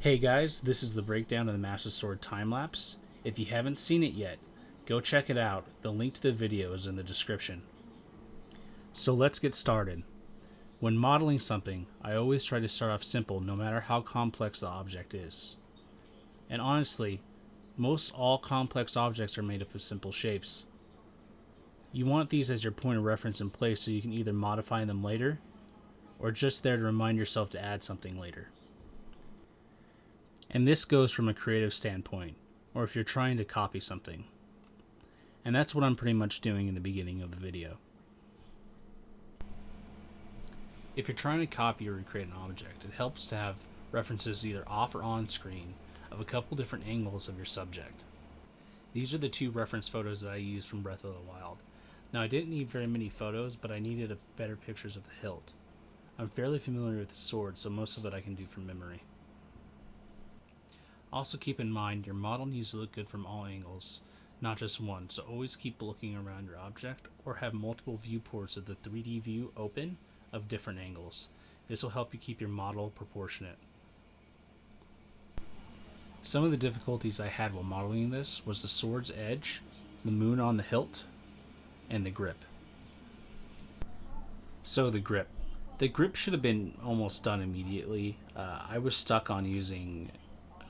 Hey guys, this is the breakdown of the Master Sword time lapse. If you haven't seen it yet, go check it out. The link to the video is in the description. So let's get started. When modeling something, I always try to start off simple no matter how complex the object is. And honestly, most all complex objects are made up of simple shapes. You want these as your point of reference in place so you can either modify them later, or just there to remind yourself to add something later. And this goes from a creative standpoint, or if you're trying to copy something. And that's what I'm pretty much doing in the beginning of the video. If you're trying to copy or recreate an object, it helps to have references either off or on screen of a couple different angles of your subject. These are the two reference photos that I used from Breath of the Wild. Now I didn't need very many photos, but I needed better pictures of the hilt. I'm fairly familiar with the sword, so most of it I can do from memory. Also keep in mind your model needs to look good from all angles, not just one, so always keep looking around your object or have multiple viewports of the 3D view open of different angles. This will help you keep your model proportionate. Some of the difficulties I had while modeling this was the sword's edge, the moon on the hilt, and the grip. So the grip. The grip should have been almost done immediately. I was stuck on using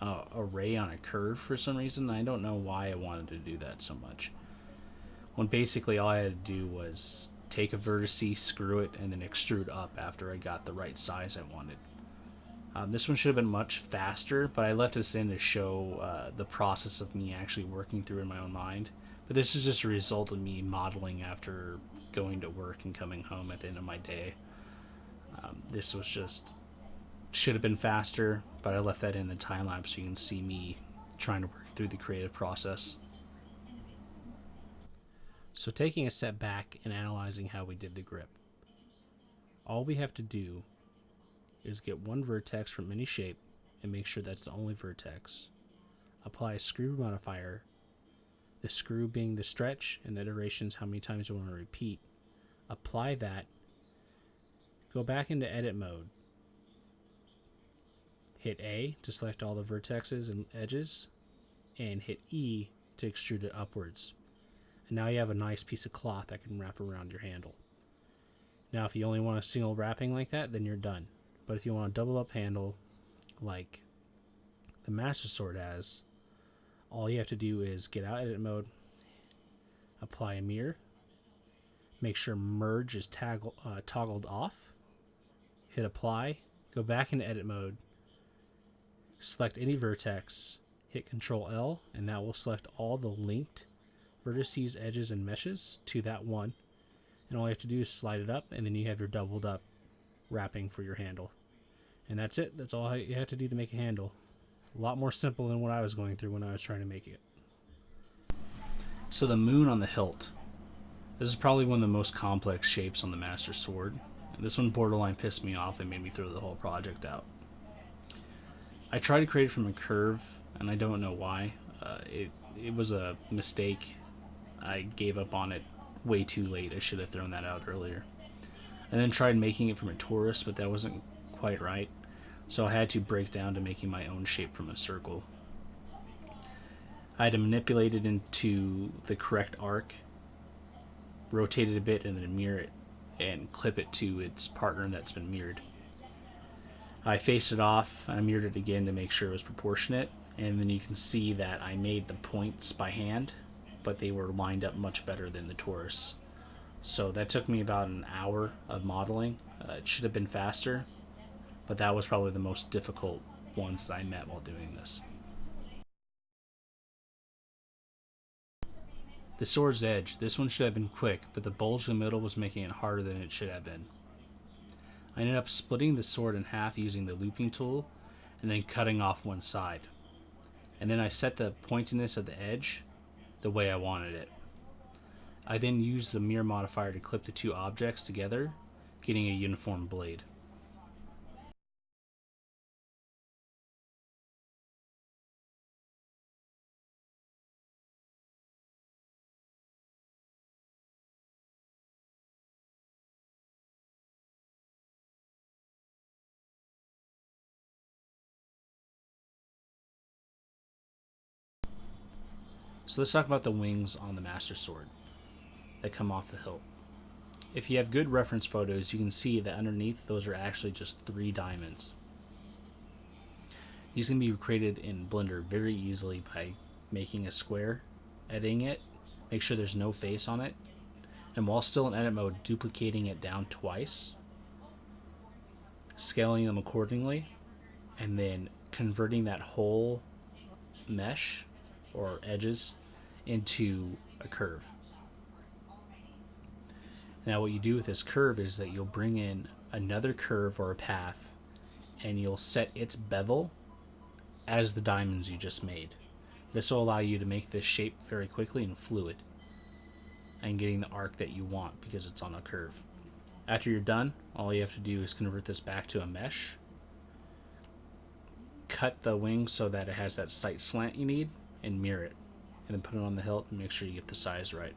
a ray on a curve for some reason. I don't know why I wanted to do that so much. When basically all I had to do was take a vertice, screw it, and then extrude up after I got the right size I wanted. This one should have been much faster, but I left this in to show the process of me actually working through in my own mind. But this is just a result of me modeling after going to work and coming home at the end of my day. This was just should have been faster, but I left that in the time lapse so you can see me trying to work through the creative process. So taking a step back and analyzing how we did the grip. All we have to do is get one vertex from any shape and make sure that's the only vertex. Apply a screw modifier, the screw being the stretch and the iterations how many times you want to repeat. Apply that, go back into edit mode, hit A to select all the vertexes and edges, and hit E to extrude it upwards. And now you have a nice piece of cloth that can wrap around your handle. Now if you only want a single wrapping like that, then you're done. But if you want a double up handle like the Master Sword has, all you have to do is get out edit mode, apply a mirror, make sure merge is toggled off, hit apply, go back into edit mode, select any vertex, hit Control L, and that will select all the linked vertices, edges, and meshes to that one. And all you have to do is slide it up, and then you have your doubled up wrapping for your handle. And that's it. That's all you have to do to make a handle. A lot more simple than what I was going through when I was trying to make it. So the moon on the hilt. This is probably one of the most complex shapes on the Master Sword. And this one borderline pissed me off and made me throw the whole project out. I tried to create it from a curve, and I don't know why. It was a mistake. I gave up on it way too late. I should have thrown that out earlier. And then tried making it from a torus, but that wasn't quite right. So I had to break down to making my own shape from a circle. I had to manipulate it into the correct arc, rotate it a bit, and then mirror it, and clip it to its partner that's been mirrored. I faced it off, and I mirrored it again to make sure it was proportionate, and then you can see that I made the points by hand, but they were lined up much better than the torus. So that took me about an hour of modeling. It should have been faster, but that was probably the most difficult ones that I met while doing this. The sword's edge. This one should have been quick, but the bulge in the middle was making it harder than it should have been. I ended up splitting the sword in half using the looping tool and then cutting off one side. And then I set the pointiness of the edge the way I wanted it. I then used the mirror modifier to clip the two objects together, getting a uniform blade. So let's talk about the wings on the Master Sword that come off the hilt. If you have good reference photos, you can see that underneath those are actually just 3 diamonds. These can be created in Blender very easily by making a square, editing it, make sure there's no face on it, and while still in edit mode, duplicating it down twice, scaling them accordingly, and then converting that whole mesh or edges into a curve. Now what you do with this curve is that you'll bring in another curve or a path and you'll set its bevel as the diamonds you just made. This will allow you to make this shape very quickly and fluid and getting the arc that you want because it's on a curve. After you're done, all you have to do is convert this back to a mesh, cut the wing so that it has that sight slant you need, and mirror it, and then put it on the hilt and make sure you get the size right.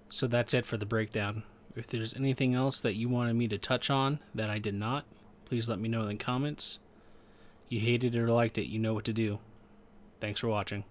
So that's it for the breakdown. If there's anything else that you wanted me to touch on that I did not, please let me know in the comments. You hated it or liked it, you know what to do. Thanks for watching.